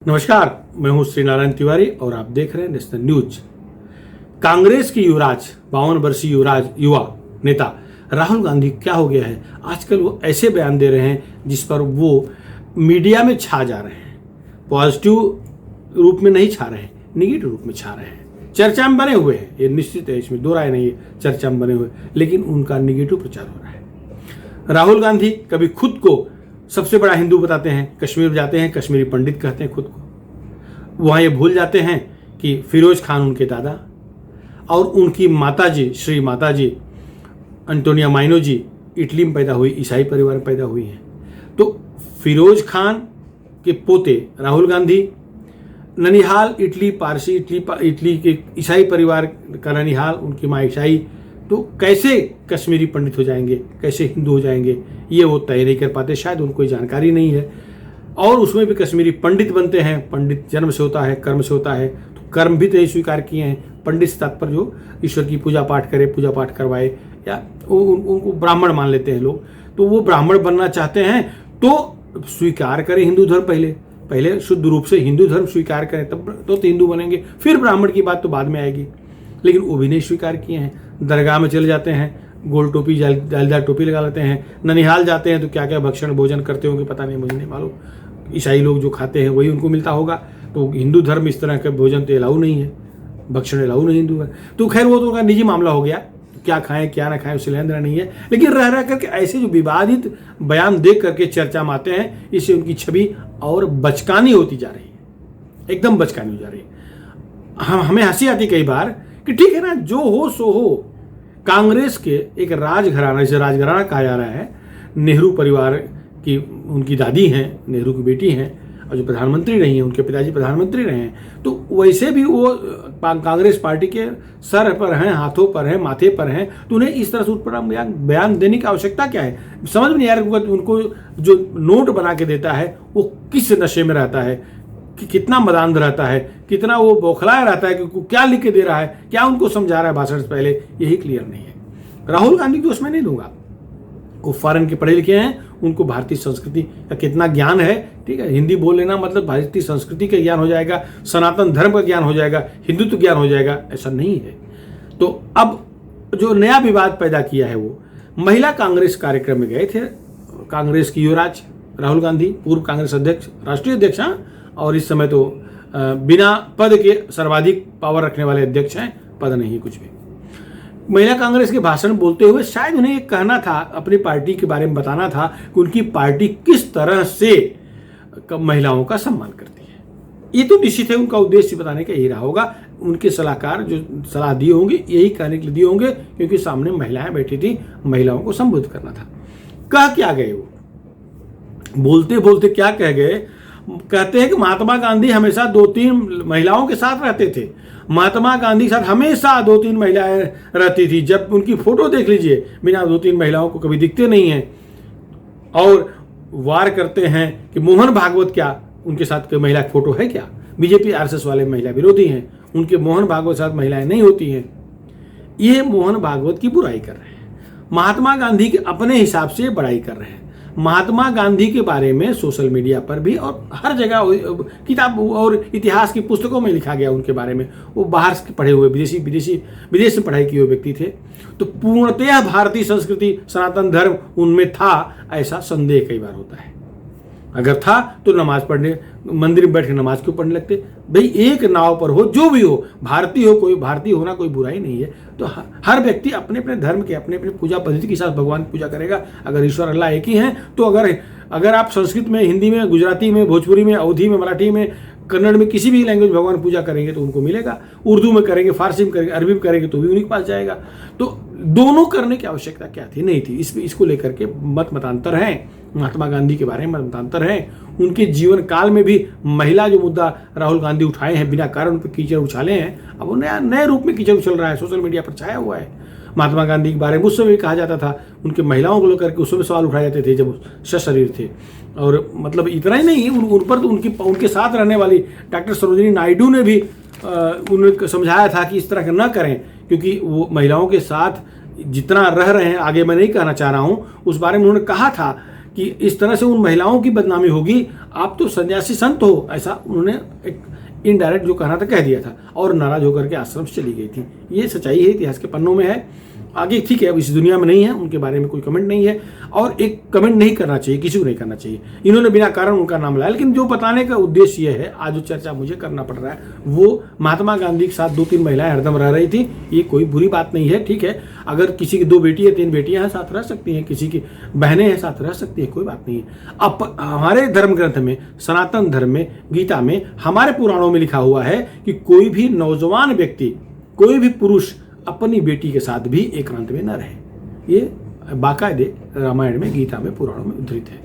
नमस्कार, मैं हूं श्री नारायण तिवारी और आप देख रहे हैं नेशनल न्यूज। कांग्रेस की युवराज 52 वर्षीय युवा नेता राहुल गांधी क्या हो गया है आजकल? वो ऐसे बयान दे रहे हैं जिस पर वो मीडिया में छा जा रहे हैं। पॉजिटिव रूप में नहीं छा रहे हैं, निगेटिव रूप में छा रहे हैं। चर्चा में बने हुए हैं, ये निश्चित है, इसमें दो राय नहीं है, चर्चा में बने हुए, लेकिन उनका निगेटिव प्रचार हो रहा है। राहुल गांधी कभी खुद को सबसे बड़ा हिंदू बताते हैं, कश्मीर जाते हैं, कश्मीरी पंडित कहते हैं खुद को। वहाँ ये भूल जाते हैं कि फिरोज खान उनके दादा और उनकी माताजी, श्री माताजी एंटोनिया माइनो जी इटली में पैदा हुई, ईसाई परिवार में पैदा हुई हैं। तो फिरोज खान के पोते राहुल गांधी ननिहाल, इटली, पारसी, इटली के ईसाई परिवार का ननिहाल, उनकी माँ ईसाई, तो कैसे कश्मीरी पंडित हो जाएंगे, कैसे हिंदू हो जाएंगे, ये वो तय नहीं कर पाते। शायद उनको जानकारी नहीं है। और उसमें भी कश्मीरी पंडित बनते हैं। पंडित जन्म से होता है, कर्म से होता है, तो कर्म भी तो स्वीकार किए हैं। पंडित से तात्पर्य जो ईश्वर की पूजा पाठ करे, पूजा पाठ करवाए, या उनको ब्राह्मण मान लेते हैं लोग। तो वो ब्राह्मण बनना चाहते हैं तो स्वीकार करें हिंदू धर्म, पहले शुद्ध रूप से हिंदू धर्म स्वीकार करें, तब तो हिंदू बनेंगे। फिर ब्राह्मण की बात तो बाद में आएगी, लेकिन वो भी नहीं स्वीकार किए हैं। दरगाह में चले जाते हैं, गोल टोपी, जालीदार टोपी लगा लेते हैं। ननिहाल जाते हैं तो क्या क्या भक्षण भोजन करते होंगे पता नहीं, मुझे नहीं मालूम। ईसाई लोग जो खाते हैं वही उनको मिलता होगा। तो हिंदू धर्म इस तरह का भोजन तो अलाउ नहीं है, भक्षण अलाउ नहीं हिंदू है। तो खैर वो तो निजी मामला हो गया, क्या खाएं क्या ना खाएं उससे लेना देना नहीं है। लेकिन रह करके ऐसे जो विवादित बयान देख करके चर्चा में आते हैं, इससे उनकी छवि और बचकानी होती जा रही है, एकदम बचकानी हो जा रही है। हमें हंसी आती कई बार कि ठीक है ना, जो हो सो हो। कांग्रेस के एक राजघराना, जिसे राजघराना कहा जा रहा है, नेहरू परिवार की उनकी दादी हैं, नेहरू की बेटी हैं, और जो प्रधानमंत्री रही हैं, उनके पिताजी प्रधानमंत्री रहे हैं। तो वैसे भी वो कांग्रेस पार्टी के सर पर हैं, हाथों पर हैं, माथे पर हैं। तो उन्हें इस तरह से उस पर बयान देने की आवश्यकता क्या है? समझ में नहीं आ रहा उनको जो नोट बना के देता है वो किस नशे में रहता है, कि कितना मदान्ध रहता है, कितना वो बौखलाया रहता है, कि क्या लिख के दे रहा है, क्या उनको समझा रहा है भाषण से पहले, यही क्लियर नहीं है। राहुल गांधी को उसमें नहीं दूंगा। वो फॉरेन के पढ़े लिखे हैं, उनको भारतीय संस्कृति का कितना ज्ञान है, ठीक है। हिंदी बोल लेना मतलब भारतीय संस्कृति का ज्ञान हो जाएगा, सनातन धर्म का ज्ञान हो जाएगा, हिंदुत्व ज्ञान हो जाएगा, ऐसा नहीं है। तो अब जो नया विवाद पैदा किया है, वो महिला कांग्रेस कार्यक्रम में गए थे कांग्रेस की युवराज राहुल गांधी, पूर्व कांग्रेस अध्यक्ष, राष्ट्रीय अध्यक्ष, और इस समय तो बिना पद के सर्वाधिक पावर रखने वाले अध्यक्ष हैं, पद नहीं है कुछ भी। महिला कांग्रेस के भाषण बोलते हुए शायद उन्हें ये कहना था, अपनी पार्टी के बारे में बताना था कि उनकी पार्टी किस तरह से महिलाओं का सम्मान करती है। ये तो निश्चित है उनका उद्देश्य बताने का यही रहा होगा। उनके सलाहकार जो सलाह दिए होंगे यही कहने के लिए दिए होंगे, क्योंकि सामने महिलाएं बैठी थी, महिलाओं को संबोधित करना था। कह क्या गए वो? बोलते बोलते क्या कह गए? कहते हैं कि महात्मा गांधी हमेशा 2-3 महिलाओं के साथ रहते थे। महात्मा गांधी के साथ हमेशा 2-3 महिलाएं रहती थी। जब उनकी फोटो देख लीजिए, बिना 2-3 महिलाओं को कभी दिखते नहीं हैं। और वार करते हैं कि मोहन भागवत क्या उनके साथ कोई महिला फोटो है क्या? बीजेपी आरएसएस वाले महिला विरोधी हैं, उनके मोहन भागवत के साथ महिलाएं नहीं होती हैं। ये मोहन भागवत की बुराई कर रहे हैं, महात्मा गांधी के अपने हिसाब से बड़ाई कर रहे हैं। महात्मा गांधी के बारे में सोशल मीडिया पर भी और हर जगह किताब और इतिहास की पुस्तकों में लिखा गया उनके बारे में। वो बाहर से पढ़े हुए, विदेश में पढ़ाई किए हुए व्यक्ति थे। तो पूर्णतः भारतीय संस्कृति, सनातन धर्म उनमें था, ऐसा संदेह कई बार होता है। अगर था तो नमाज पढ़ने, मंदिर में बैठ कर नमाज क्यों पढ़ने लगते? भाई एक नाव पर हो, जो भी हो, भारतीय हो, कोई भारतीय होना कोई बुराई नहीं है। तो हर व्यक्ति अपने अपने धर्म के, अपने अपने पूजा पद्धति के साथ भगवान की पूजा करेगा। अगर ईश्वर अल्लाह एक ही है, तो अगर आप संस्कृत में, हिंदी में, गुजराती में, भोजपुरी में, अवधी में, मराठी में, कन्नड़ में, किसी भी लैंग्वेज भगवान की पूजा करेंगे तो उनको मिलेगा। उर्दू में करेंगे, फारसी में करेंगे, अरबी में करेंगे तो भी उन्हीं के पास जाएगा। तो दोनों करने की आवश्यकता क्या थी? नहीं थी। इसको लेकर के मतांतर हैं, महात्मा गांधी के बारे में मतांतर हैं। उनके जीवन काल में भी महिला जो मुद्दा राहुल गांधी उठाए हैं, बिना कारण उन पर कीचड़ उछाले हैं, अब वो नए रूप में कीचड़ उछल रहा है, सोशल मीडिया पर छाया हुआ है। महात्मा गांधी के बारे में उस समय भी कहा जाता था, उनके महिलाओं को लेकर के उस समय सवाल उठाए जाते थे जब वो सशरीर थे। और मतलब इतना ही नहीं, उन पर तो उनके साथ रहने वाली डॉक्टर सरोजिनी नायडू ने भी उन्हें समझाया था कि इस तरह का न करें, क्योंकि वो महिलाओं के साथ जितना रह रहे हैं, आगे मैं नहीं कहना चाह रहा हूँ, उस बारे में उन्होंने कहा था कि इस तरह से उन महिलाओं की बदनामी होगी, आप तो सन्यासी संत हो, ऐसा उन्होंने एक इनडायरेक्ट जो कहना था कह दिया था, और नाराज होकर के आश्रम से चली गई थी। ये सच्चाई है, इतिहास के पन्नों में है। आगे ठीक है, अब इस दुनिया में नहीं है, उनके बारे में कोई कमेंट नहीं है, और एक कमेंट नहीं करना चाहिए, किसी को नहीं करना चाहिए। इन्होंने बिना कारण उनका नाम लाया, लेकिन जो बताने का उद्देश्य ये है, आज जो चर्चा मुझे करना पड़ रहा है, वो महात्मा गांधी के साथ 2-3 महिलाएं हरदम रह रही थी, ये कोई बुरी बात नहीं है। ठीक है, अगर किसी की 2 बेटी है, 3 बेटियां हैं, साथ रह सकती हैं, किसी की बहनें हैं, साथ रह सकती हैं, कोई बात नहीं है। अब हमारे धर्म ग्रंथ में, सनातन धर्म में, गीता में, हमारे पुराणों में लिखा हुआ है कि कोई भी नौजवान व्यक्ति, कोई भी पुरुष अपनी बेटी के साथ भी एकांत में न रहे। ये बाकायदे रामायण में, गीता में, पुराणों में उद्धृत है।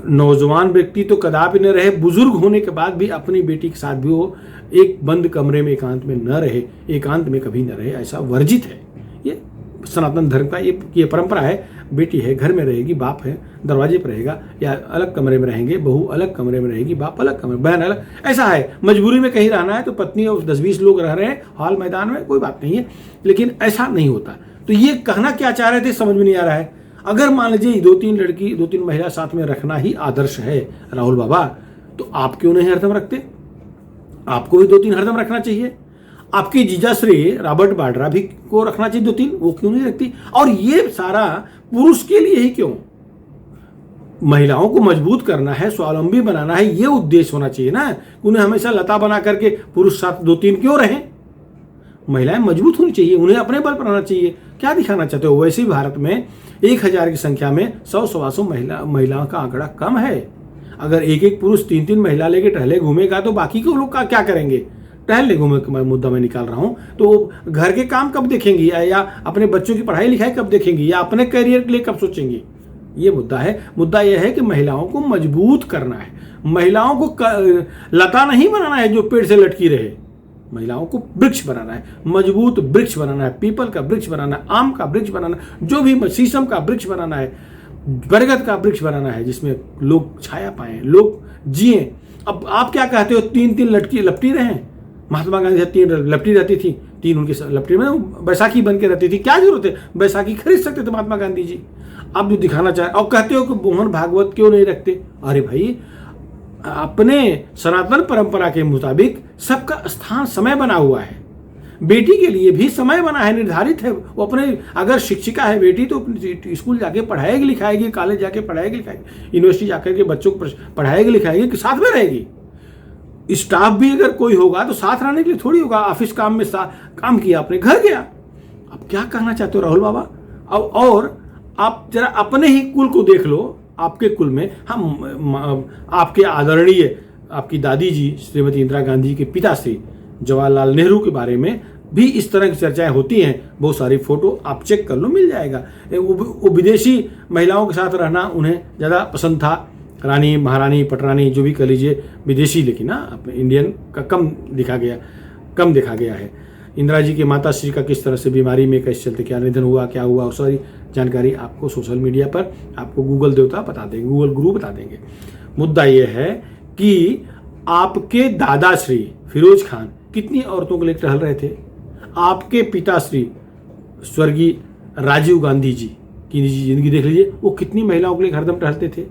नौजवान व्यक्ति तो कदापि न रहे, बुजुर्ग होने के बाद भी अपनी बेटी के साथ भी वो एक बंद कमरे में एकांत में न रहे, एकांत में कभी न रहे, ऐसा वर्जित है। ये सनातन धर्म का ये परंपरा है। बेटी है घर में रहेगी, बाप है दरवाजे पर रहेगा, या अलग कमरे में रहेंगे, बहू अलग कमरे में रहेगी, बाप अलग कमरे, बहन अलग, ऐसा है। मजबूरी में कहीं रहना है तो पत्नी और 10-20 लोग रह रहे हैं हॉल मैदान में, कोई बात नहीं है, लेकिन ऐसा नहीं होता। तो ये कहना क्या चाह रहे थे समझ में नहीं आ रहा है। अगर मान लीजिए 2-3 लड़की, 2-3 महिला साथ में रखना ही आदर्श है राहुल बाबा, तो आप क्यों नहीं हरदम रखते? आपको भी 2-3 हरदम रखना चाहिए। आपकी जीजाश्री रॉबर्ट वाड्रा भी को रखना चाहिए 2-3, वो क्यों नहीं रखती? और ये सारा पुरुष के लिए ही क्यों? महिलाओं को मजबूत करना है, स्वावलंबी बनाना है, ये उद्देश्य होना चाहिए ना। उन्हें हमेशा लता बना करके पुरुष साथ 2-3 क्यों रहे? महिलाएं मजबूत होनी चाहिए, उन्हें अपने बल पर आना चाहिए। क्या दिखाना चाहते हो? वैसे ही भारत में 1000 की संख्या में 100-125 महिलाओं का आंकड़ा कम है। अगर एक पुरुष 3-3 महिला लेके टहले घूमेगा तो बाकी के लोग का क्या करेंगे? टहल ले घूमे का मुद्दा मैं निकाल रहा हूं, तो घर के काम कब देखेंगी, या अपने बच्चों की पढ़ाई लिखाई कब देखेंगी, या अपने करियर के लिए कब सोचेंगी? ये मुद्दा है। मुद्दा यह है कि महिलाओं को मजबूत करना है, महिलाओं को लता नहीं बनाना है जो पेड़ से लटकी रहे, महिलाओं को वृक्ष बनाना है, मजबूत वृक्ष बनाना है, पीपल का वृक्ष बनाना है, आम का वृक्ष बनाना है, जो भी शीशम का वृक्ष बनाना है, बरगद का वृक्ष बनाना है, जिसमें लोग छाया पाए, लोग जिए। अब आप क्या कहते हो? 3-3 लपटी रहे। महात्मा गांधी 3 लपटी रहती थी, 3 उनकी लपटी में बैसाखी बन के रहती थी। क्या जरूरत है? बैसाखी खरीद सकते थे महात्मा गांधी जी। आप जो दिखाना चाहे, और कहते हो कि मोहन भागवत क्यों नहीं रखते? अरे भाई, अपने सनातन परंपरा के मुताबिक सबका स्थान समय बना हुआ है। बेटी के लिए भी समय बना है, निर्धारित है। वो अपने, अगर शिक्षिका है बेटी तो स्कूल जाके पढ़ाएगी लिखाएगी, कॉलेज जाके पढ़ाएगी लिखाएगी, यूनिवर्सिटी जाकर के बच्चों को पढ़ाएगी लिखाएगी, कि साथ में रहेगी। स्टाफ भी अगर कोई होगा तो साथ रहने के लिए थोड़ी होगा। ऑफिस काम में काम किया, अपने घर गया। अब क्या कहना चाहते हो राहुल बाबा? अब और आप जरा अपने ही कुल को देख लो। आपके कुल में हम आपके आदरणीय, आपकी दादी जी श्रीमती इंदिरा गांधी के पिताश्री जवाहरलाल नेहरू के बारे में भी इस तरह की चर्चाएं होती हैं। बहुत सारी फोटो आप चेक कर लो, मिल जाएगा। वो विदेशी महिलाओं के साथ रहना उन्हें ज़्यादा पसंद था। रानी, महारानी, पटरानी, जो भी कह लीजिए, विदेशी, लेकिन ना अपने इंडियन का कम देखा गया है। इंदिरा जी के माता श्री का किस तरह से बीमारी में कैसे चलते, क्या निधन हुआ, क्या हुआ, और सारी जानकारी आपको सोशल मीडिया पर आपको गूगल देवता बता देंगे, गूगल गुरु बता देंगे। मुद्दा यह है कि आपके दादाश्री फिरोज खान कितनी औरतों के लिए टहल रहे थे? आपके पिताश्री स्वर्गीय राजीव गांधी जी की निजी जिंदगी देख लीजिए, वो कितनी महिलाओं के लिए हरदम टहलते थे?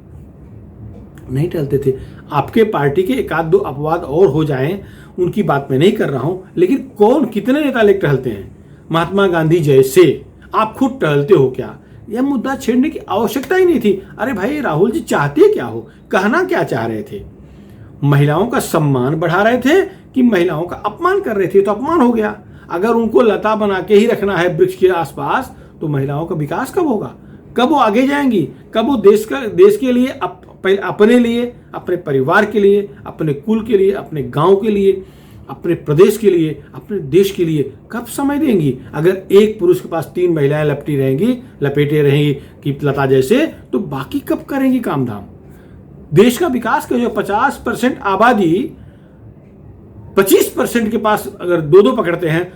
नहीं टहलते थे। आपके पार्टी के 1-2 अपवाद और हो जाएं, उनकी बात मैं नहीं कर रहा हूं, लेकिन कौन, कितने नेता लेकर टहलते हैं? महात्मा गांधी जैसे आप खुद टहलते हो क्या? यह मुद्दा छेड़ने की आवश्यकता ही नहीं थी। अरे भाई, राहुल जी चाहते क्या हो? कहना क्या चाह रहे थे? महिलाओं का सम्मान बढ़ा रहे थे कि महिलाओं का अपमान कर रहे थे? तो अपमान हो गया। अगर उनको लता बना के ही रखना है वृक्ष के आसपास, तो महिलाओं का विकास कब होगा? कब वो आगे जाएंगी? कब वो देश के लिए, अपने लिए, अपने परिवार के लिए, अपने कुल के लिए, अपने गांव के लिए, अपने प्रदेश के लिए, अपने देश के लिए कब समय देंगी? अगर एक पुरुष के पास 3 महिलाएं लपेटे रहेंगी कि लता जैसे, तो बाकी कब करेंगी काम धाम? देश का विकास का जो 50% आबादी 25% के पास अगर 2-2 पकड़ते हैं,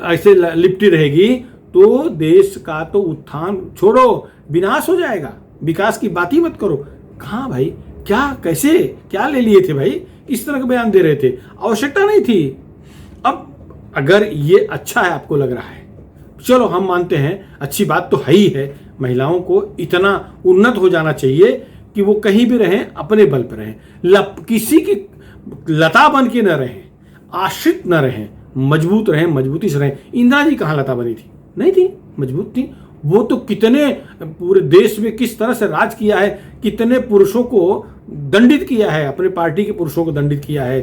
ऐसे लिपटी रहेगी, तो देश का तो उत्थान छोड़ो, विनाश हो जाएगा। विकास की बात ही मत करो। कहाँ भाई, क्या, कैसे, क्या ले लिए थे भाई? इस तरह का बयान दे रहे थे, आवश्यकता नहीं थी। अब अगर ये अच्छा है, आपको लग रहा है, चलो हम मानते हैं, अच्छी बात तो है ही है, महिलाओं को इतना उन्नत हो जाना चाहिए कि वो कहीं भी रहें अपने बल पर रहें, किसी की लता बन के न रहें, आश्रित न रहें, मजबूत रहें, मजबूती से रहें। इंदिरा जी कहाँ लता बनी थी? नहीं थी, मजबूत थी। वो तो कितने पूरे देश में किस तरह से राज किया है, कितने पुरुषों को दंडित किया है, अपने पार्टी के पुरुषों को दंडित किया है।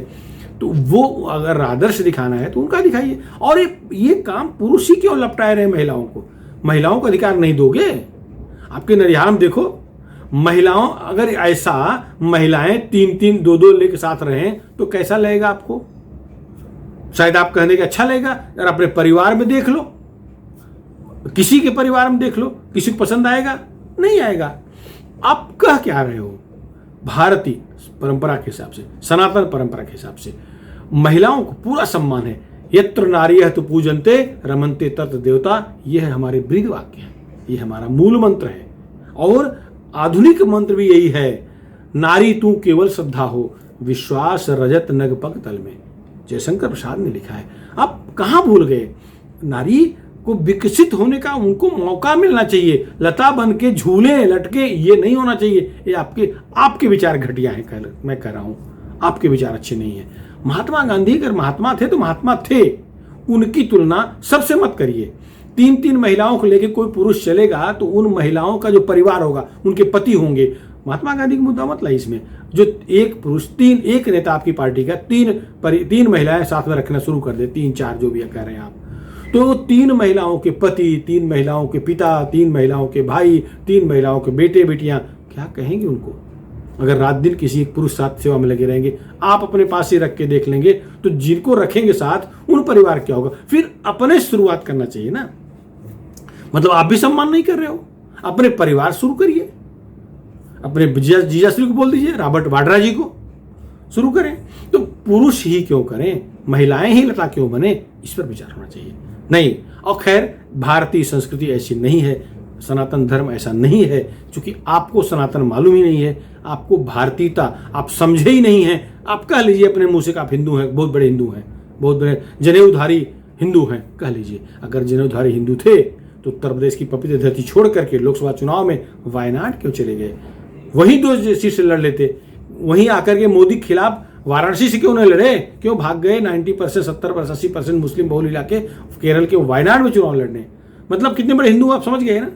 तो वो अगर आदर्श दिखाना है तो उनका दिखाइए। और ये काम पुरुष ही क्यों लपटाए रहे महिलाओं को? महिलाओं को अधिकार नहीं दोगे? आपके नरिहाल में देखो, महिलाओं अगर ऐसा महिलाएं 3-3 2-2 लेके साथ रहें तो कैसा लगेगा आपको? शायद आप कहने के अच्छा लगेगा। अगर अपने परिवार में देख लो, किसी के परिवार में देख लो, किसी को पसंद आएगा? नहीं आएगा। आप कह क्या रहे हो? भारतीय परंपरा के हिसाब से, सनातन परंपरा के हिसाब से महिलाओं को पूरा सम्मान है। यत्र नार्यः तु पूजन्ते रमन्ते तत्र देवता, यह हमारे ब्रीद वाक्य है, यह हमारा मूल मंत्र है। और आधुनिक मंत्र भी यही है, नारी तू केवल श्रद्धा हो, विश्वास रजत नग पग तल में। जयशंकर प्रसाद ने लिखा है। आप कहाँ भूल गए? नारी को विकसित होने का उनको मौका मिलना चाहिए। लता बन के झूले लटके ये नहीं होना चाहिए। ये आपके विचार घटिया हैं, मैं कह रहा हूं, आपके विचार अच्छे नहीं है। महात्मा गांधी अगर महात्मा थे तो महात्मा थे, उनकी तुलना सबसे मत करिए। 3-3 महिलाओं को लेकर कोई पुरुष चलेगा तो उन महिलाओं का जो परिवार होगा, उनके पति होंगे। महात्मा गांधी का मुद्दा मत लाई इसमें। जो एक पुरुष एक नेता आपकी पार्टी का 3 महिलाएं साथ में रखना शुरू कर दे, 3-4 जो भी कह रहे हैं आप, तो 3 महिलाओं के पति, 3 महिलाओं के पिता, 3 महिलाओं के भाई, 3 महिलाओं के बेटे बेटियां क्या कहेंगे उनको? अगर रात दिन किसी एक पुरुष साथ सेवा में लगे रहेंगे, आप अपने पास ही रख के देख लेंगे तो जिनको रखेंगे साथ उन परिवार क्या होगा? फिर अपने शुरुआत करना चाहिए ना। मतलब आप भी सम्मान नहीं कर रहे हो, अपने परिवार शुरू करिए। अपने जीजाश्री को बोल दीजिए, रॉबर्ट वाड्रा जी को शुरू करें। तो पुरुष ही क्यों करें, महिलाएं ही लता क्यों बने? इस पर विचार होना चाहिए। नहीं, और खैर भारतीय संस्कृति ऐसी नहीं है, सनातन धर्म ऐसा नहीं है। क्योंकि आपको सनातन मालूम ही नहीं है, आपको भारतीयता आप समझे ही नहीं है। आप कह लीजिए अपने मुंह से आप हिंदू हैं, बहुत बड़े हिंदू हैं, बहुत बड़े जनेऊधारी हिंदू हैं, कह लीजिए। अगर जनेऊधारी हिंदू थे तो उत्तर प्रदेश की पवित्र धरती छोड़ करके लोकसभा चुनाव में वायनाड क्यों चले गए? वहीं 2 सीट से लड़ लेते। वहीं आकर के मोदी के खिलाफ वाराणसी से क्यों नहीं लड़े? क्यों भाग गए 90%, 70%, 80% मुस्लिम बहुल इलाके केरल के वायनाड में चुनाव लड़ने? मतलब कितने बड़े हिंदू आप समझ गए ना।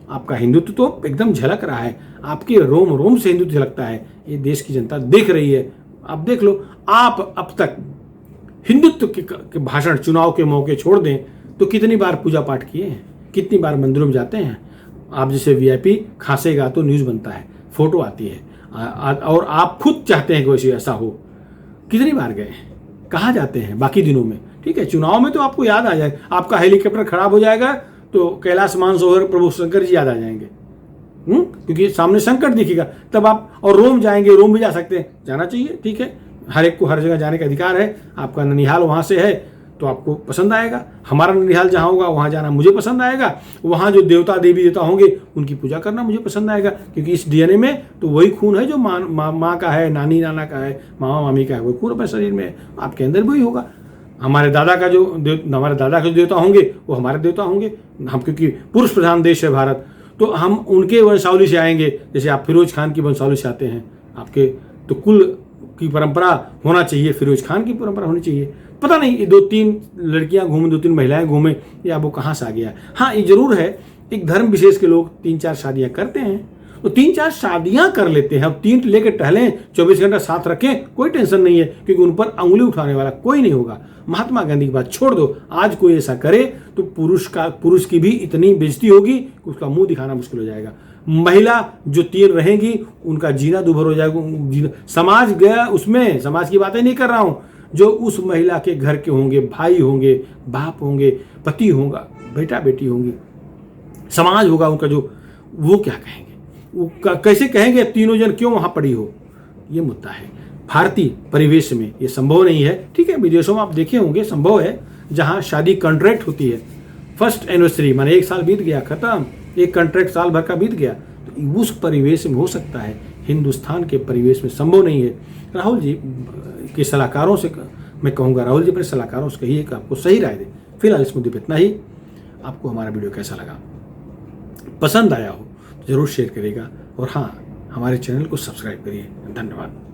आपका हिंदुत्व तो एकदम झलक रहा है, आपके रोम रोम से हिंदुत्व झलकता है। ये देश की जनता देख रही है, आप देख लो। आप अब तक हिंदुत्व के भाषण चुनाव के मौके छोड़ दें तो कितनी बार पूजा पाठ किए हैं, कितनी बार मंदिरों में जाते हैं? आप जैसे वीआईपी खांसेगा तो न्यूज़ बनता है, फोटो आती है, और आप खुद चाहते हैं कि वैसे ऐसा हो। कितनी बार गए, कहाँ जाते हैं बाकी दिनों में? ठीक है, चुनाव में तो आपको याद आ जाए, आपका हेलीकॉप्टर खराब हो जाएगा तो कैलाश मानसरोवर प्रभु शंकर जी याद आ जाएंगे, क्योंकि सामने संकट दिखेगा तब आप। और रोम जाएंगे, रोम भी जा सकते हैं, जाना चाहिए, ठीक है, हर एक को हर जगह जाने का अधिकार है। आपका ननिहाल वहाँ से है तो आपको पसंद आएगा, हमारा ननिहाल जहाँ होगा वहाँ जाना मुझे पसंद आएगा। वहाँ जो देवता देवी देवता होंगे उनकी पूजा करना मुझे पसंद आएगा, क्योंकि इस डीएनए में तो वही खून है जो माँ का है, नानी नाना का है, मामा मामी का है, वही खून अपने शरीर में है, आपके अंदर भी वही होगा। हमारे दादा का जो देवता होंगे वो हमारे देवता होंगे। हम क्योंकि पुरुष प्रधान देश है भारत, तो हम उनके वंशावली से आएंगे। जैसे आप फिरोज खान की वंशावली से आते हैं, आपके तो कुल की परंपरा होना चाहिए, फिरोज खान की परंपरा होनी चाहिए। पता नहीं ये 2-3 लड़कियां घूमें, 2-3 महिलाएं घूमें, या वो कहाँ से आ गया। हाँ, ये जरूर है, एक धर्म विशेष के लोग 3-4 शादियां करते हैं तो 3-4 शादियां कर लेते हैं। अब 3 लेकर टहलें, 24 घंटा साथ रखें, कोई टेंशन नहीं है, क्योंकि उन पर अंगुली उठाने वाला कोई नहीं होगा। महात्मा गांधी की बात छोड़ दो, आज कोई ऐसा करे तो पुरुष की भी इतनी बेइज्जती होगी कि उसका मुंह दिखाना मुश्किल हो जाएगा। महिला जो 3 रहेंगी उनका जीना दूभर हो जाएगा। समाज गया उसमें, समाज की बातें नहीं कर रहा हूं, जो उस महिला के घर के होंगे, भाई होंगे, बाप होंगे, पति होगा, बेटा बेटी होंगी, समाज होगा उनका, जो वो क्या कहेंगे, वो कैसे कहेंगे तीनों जन क्यों वहां पड़ी हो? ये मुद्दा है। भारतीय परिवेश में ये संभव नहीं है। ठीक है, विदेशों में आप देखे होंगे संभव है, जहां शादी कॉन्ट्रैक्ट होती है, फर्स्ट एनिवर्सरी माने 1 साल बीत गया, खत्म, एक कॉन्ट्रैक्ट साल भर का बीत गया, तो उस परिवेश में हो सकता है, हिंदुस्तान के परिवेश में संभव नहीं है। राहुल जी के सलाहकारों से मैं कहूँगा, राहुल जी अपने सलाहकारों से कहिए कि आपको सही राय दे। फिलहाल इस मुद्दे पर इतना ही। आपको हमारा वीडियो कैसा लगा, पसंद आया हो तो जरूर शेयर करिएगा और हाँ, हमारे चैनल को सब्सक्राइब करिए। धन्यवाद।